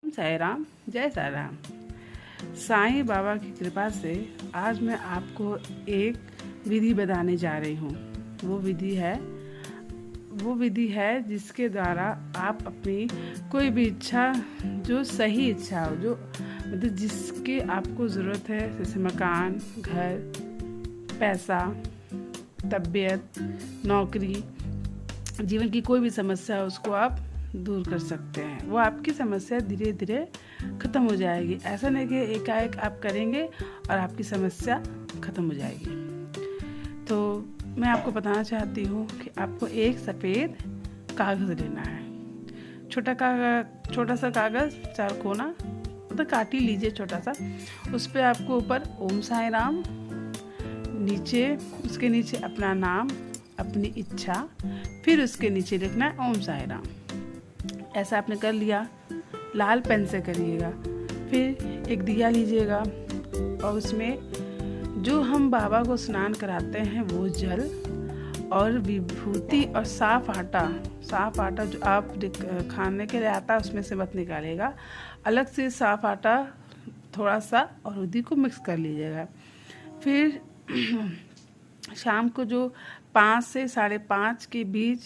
साई राम, जय साई राम। साईं बाबा की कृपा से आज मैं आपको एक विधि बताने जा रही हूँ। वो विधि है जिसके द्वारा आप अपनी कोई भी इच्छा, जो सही इच्छा हो, जो मतलब जिसकी आपको ज़रूरत है, जैसे मकान, घर, पैसा, तबीयत, नौकरी, जीवन की कोई भी समस्या हो, उसको आप दूर कर सकते हैं। वो आपकी समस्या धीरे धीरे ख़त्म हो जाएगी। ऐसा नहीं कि एकाएक आप करेंगे और आपकी समस्या ख़त्म हो जाएगी। तो मैं आपको बताना चाहती हूँ कि आपको एक सफ़ेद कागज़ लेना है। छोटा सा कागज़, 4 कोना तो काट ही लीजिए छोटा सा। उस पर आपको ऊपर ओम साई राम, उसके नीचे अपना नाम, अपनी इच्छा, फिर उसके नीचे लिखना है ओम साई राम। ऐसा आपने कर लिया, लाल पेन से करिएगा। फिर एक दिया लीजिएगा और उसमें जो हम बाबा को स्नान कराते हैं वो जल और विभूति और साफ आटा जो आप खाने के लिए आता है उसमें से मत निकालिएगा, अलग से साफ आटा थोड़ा सा और उसी को मिक्स कर लीजिएगा। फिर शाम को जो 5 से 5:30 के बीच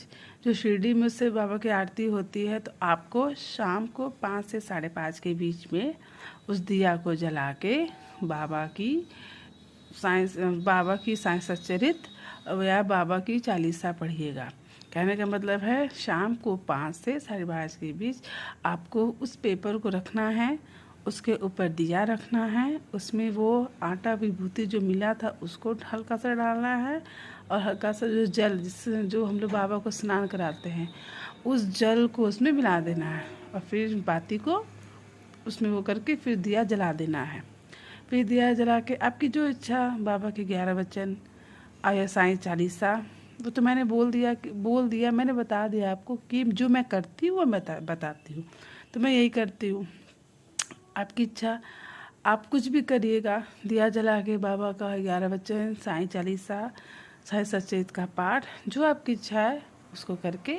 जो शिरडी में से बाबा की आरती होती है, तो आपको शाम को 5 से 5:30 के बीच में उस दिया को जला के बाबा की साईं सच्चरित या बाबा की चालीसा पढ़िएगा। कहने का मतलब है शाम को 5 से 5:30 के बीच आपको उस पेपर को रखना है, उसके ऊपर दिया रखना है, उसमें वो आटा विभूति जो मिला था उसको हल्का सा डालना है और हल्का सा जो जल जिससे जो हम लोग बाबा को स्नान कराते हैं उस जल को उसमें मिला देना है और फिर बाती को उसमें वो करके फिर दिया जला देना है। फिर दिया जला के आपकी जो इच्छा, बाबा के 11 वचन या साईं चालीसा, वो तो मैंने बोल दिया, मैंने बता दिया आपको कि जो मैं करती हूँ वो मैं बताती हूँ। तो मैं यही करती हूँ। आपकी इच्छा, आप कुछ भी करिएगा, दिया जला के बाबा का 11 वचन, साईं चालीसा, साईं सच्चरित का पाठ, जो आपकी इच्छा है उसको करके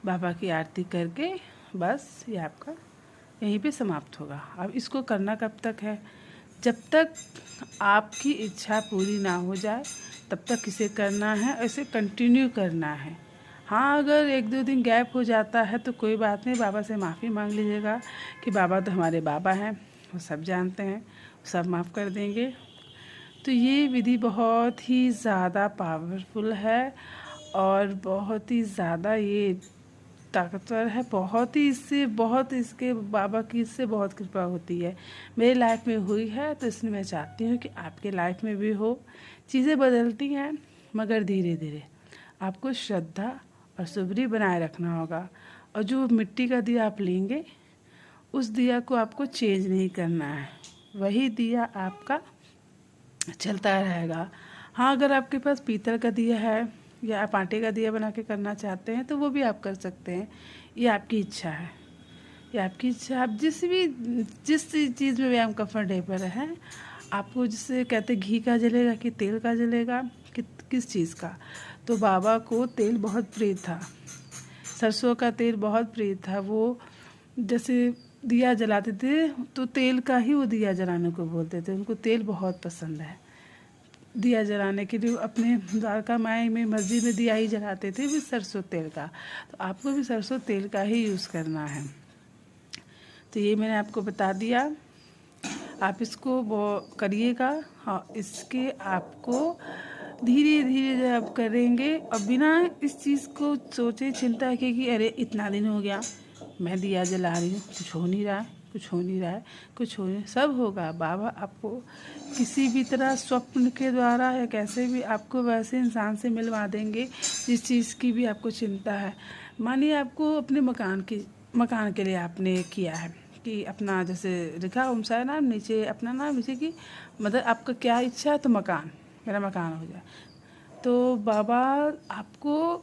बाबा की आरती करके बस ये आपका यहीं पे समाप्त होगा। अब इसको करना कब तक है? जब तक आपकी इच्छा पूरी ना हो जाए तब तक इसे करना है, ऐसे कंटिन्यू करना है। हाँ, अगर 1-2 दिन गैप हो जाता है तो कोई बात नहीं, बाबा से माफ़ी मांग लीजिएगा कि बाबा तो हमारे बाबा हैं, वो सब जानते हैं, सब माफ़ कर देंगे। तो ये विधि बहुत ही ज़्यादा पावरफुल है और बहुत ही ज़्यादा ये ताकतवर है। इसके बाबा की इससे बहुत कृपा होती है। मेरी लाइफ में हुई है, तो इसलिए मैं चाहती हूँ कि आपके लाइफ में भी हो। चीज़ें बदलती हैं मगर धीरे धीरे। आपको श्रद्धा और सुबरी बनाए रखना होगा और जो मिट्टी का दिया आप लेंगे उस दिया को आपको चेंज नहीं करना है, वही दिया आपका चलता रहेगा। हाँ, अगर आपके पास पीतल का दिया है या आप आटे का दिया बना के करना चाहते हैं तो वो भी आप कर सकते हैं। ये आपकी इच्छा है, आप जिस चीज़ में भी आप कंफर्टेबल हैं। आपको जिससे कहते घी का जलेगा कि तेल का जलेगा कि किस चीज़ का, तो बाबा को तेल बहुत प्रिय था, सरसों का तेल बहुत प्रिय था। वो जैसे दिया जलाते थे तो तेल का ही वो दिया जलाने को बोलते थे, उनको तेल बहुत पसंद है। दिया जलाने के लिए अपने द्वारका माई में मस्जिद में दिया ही जलाते थे भी सरसों तेल का, तो आपको भी सरसों तेल का ही यूज़ करना है। तो ये मैंने आपको बता दिया, आप इसको वो करिएगा। हाँ, इसके आपको धीरे धीरे जब आप करेंगे और बिना इस चीज़ को सोचे चिंता के कि अरे इतना दिन हो गया मैं दिया जला रही हूँ, कुछ हो नहीं रहा है, सब होगा। बाबा आपको किसी भी तरह स्वप्न के द्वारा या कैसे भी आपको वैसे इंसान से मिलवा देंगे जिस चीज़ की भी आपको चिंता है। मानिए आपको अपने मकान के लिए आपने किया है कि अपना जैसे लिखा ओम साई नाम, नीचे अपना नाम, नीचे की मतलब आपका क्या इच्छा है, तो मेरा मकान हो जाए। तो बाबा आपको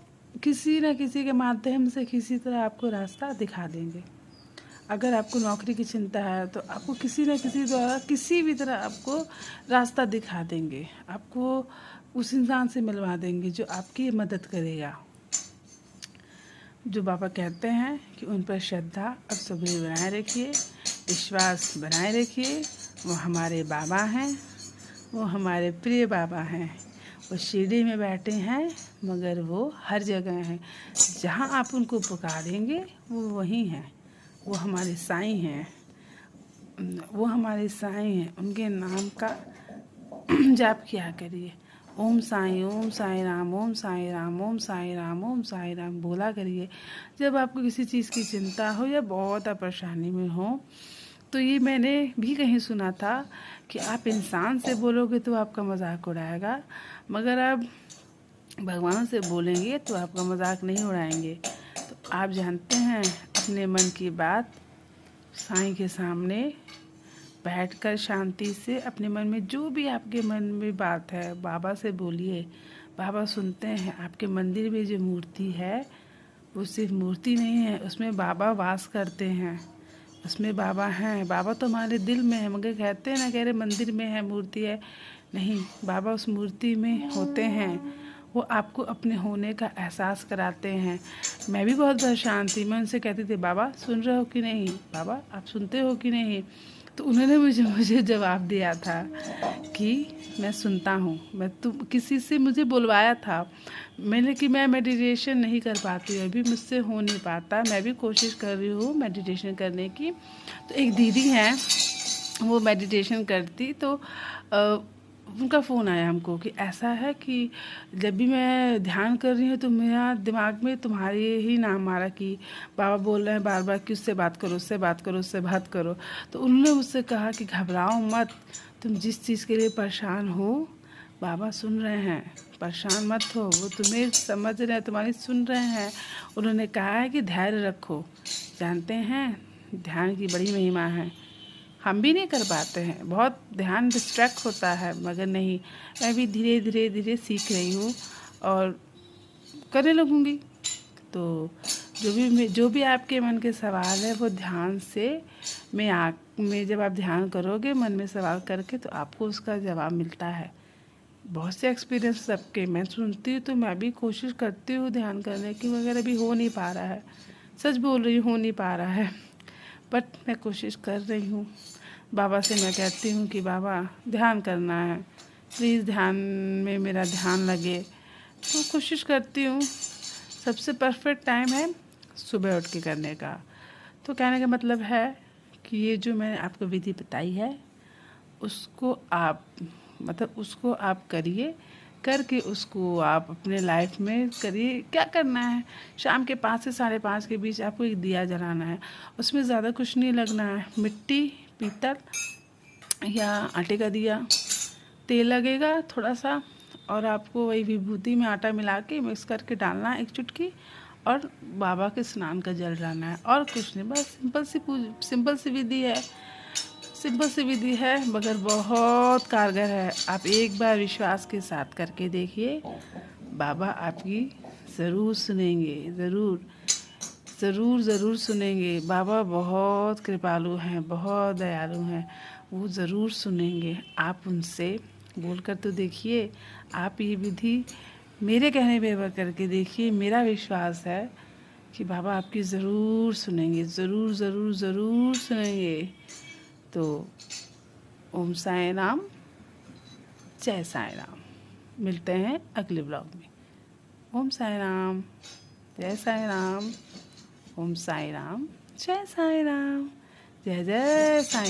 किसी न किसी के माध्यम से किसी तरह आपको रास्ता दिखा देंगे। अगर आपको नौकरी की चिंता है तो आपको किसी न किसी द्वारा किसी भी तरह आपको रास्ता दिखा देंगे, आपको उस इंसान से मिलवा देंगे जो आपकी मदद करेगा। जो बाबा कहते हैं कि उन पर श्रद्धा और सबूरी बनाए रखिए, विश्वास बनाए रखिए। वो हमारे बाबा हैं, वो हमारे प्रिय बाबा हैं। वो शिरडी में बैठे हैं मगर वो हर जगह हैं। जहाँ आप उनको पुकारेंगे वो वहीं हैं। वो हमारे साईं हैं, वो हमारे साईं हैं। उनके नाम का जाप किया करिए। ओम साईं राम, ओम साईं राम, ओम साईं राम, ओम साईं राम बोला करिए। जब आपको किसी चीज़ की चिंता हो या बहुत आप परेशानी में हो, तो ये मैंने भी कहीं सुना था कि आप इंसान से बोलोगे तो आपका मजाक उड़ाएगा, मगर आप भगवान से बोलेंगे तो आपका मजाक नहीं उड़ाएंगे। तो आप जानते हैं, अपने मन की बात साईं के सामने बैठकर शांति से अपने मन में जो भी आपके मन में बात है बाबा से बोलिए। बाबा सुनते हैं। आपके मंदिर में जो मूर्ति है वो सिर्फ मूर्ति नहीं है, उसमें बाबा वास करते हैं। उसमें बाबा हैं। बाबा तो हमारे दिल में है, मगर कहते हैं ना, कह रहे मंदिर में है, मूर्ति है। नहीं, बाबा उस मूर्ति में होते हैं। वो आपको अपने होने का एहसास कराते हैं। मैं भी बहुत परेशान थी। मैं उनसे कहती थी, बाबा सुन रहे हो कि नहीं, बाबा आप सुनते हो कि नहीं। तो उन्होंने मुझे जवाब दिया था कि मैं सुनता हूँ। मैं किसी से मुझे बुलवाया था मैंने कि मैं मेडिटेशन नहीं कर पाती हूँ, अभी मुझसे हो नहीं पाता। मैं भी कोशिश कर रही हूँ मेडिटेशन करने की। तो एक दीदी हैं, वो मेडिटेशन करती, तो उनका फ़ोन आया हमको कि ऐसा है कि जब भी मैं ध्यान कर रही हूँ तो मेरा दिमाग में तुम्हारे ही नाम आ रहा कि बाबा बोल रहे हैं बार बार कि उससे बात करो, उससे बात करो, उससे बात करो। तो उन्होंने मुझसे कहा कि घबराओ मत, तुम जिस चीज़ के लिए परेशान हो बाबा सुन रहे हैं, परेशान मत हो, वो तुम्हें समझ रहे हैं, तुम्हारी सुन रहे हैं। उन्होंने कहा है कि धैर्य रखो। जानते हैं, ध्यान की बड़ी महिमा है। हम भी नहीं कर पाते हैं, बहुत ध्यान डिस्ट्रैक्ट होता है, मगर नहीं, मैं भी धीरे धीरे धीरे सीख रही हूँ और करने लगूँगी। तो जो भी आपके मन के सवाल है वो ध्यान से में जब आप ध्यान करोगे मन में सवाल करके, तो आपको उसका जवाब मिलता है। बहुत से एक्सपीरियंस सबके मैं सुनती हूँ, तो मैं भी कोशिश करती हूँ ध्यान करने की, मगर अभी हो नहीं पा रहा है। सच बोल रही हूँ, हो नहीं पा रहा है, बट मैं कोशिश कर रही हूँ। बाबा से मैं कहती हूँ कि बाबा ध्यान करना है, प्लीज़ ध्यान में मेरा ध्यान लगे। तो कोशिश करती हूँ। सबसे परफेक्ट टाइम है सुबह उठ के करने का। तो कहने का मतलब है कि ये जो मैंने आपको विधि बताई है उसको आप करिए, करके उसको आप अपने लाइफ में करिए। क्या करना है, शाम के 5 से 5:30 के बीच आपको एक दिया जलाना है। उसमें ज़्यादा कुछ नहीं लगना है, मिट्टी, पीतल या आटे का दिया, तेल लगेगा थोड़ा सा, और आपको वही विभूति में आटा मिला के मिक्स करके डालना है 1 चुटकी, और बाबा के स्नान का जल डालना है, और कुछ नहीं। बस सिंपल सी विधि है, सिंपल सी विधि है, मगर बहुत कारगर है। आप एक बार विश्वास के साथ करके देखिए, बाबा आपकी ज़रूर सुनेंगे, ज़रूर सुनेंगे। बाबा बहुत कृपालु हैं, बहुत दयालु हैं, वो ज़रूर सुनेंगे। आप उनसे बोलकर तो देखिए। आप ये विधि मेरे कहने पे करके देखिए। मेरा विश्वास है कि बाबा आपकी ज़रूर सुनेंगे, ज़रूर सुनेंगे। तो ओम साईं राम, जय साईं राम। मिलते हैं अगले ब्लॉग में। ओम साईं राम, जय साईं राम। ओम साईं राम, जय साईं राम, जय जय साईं।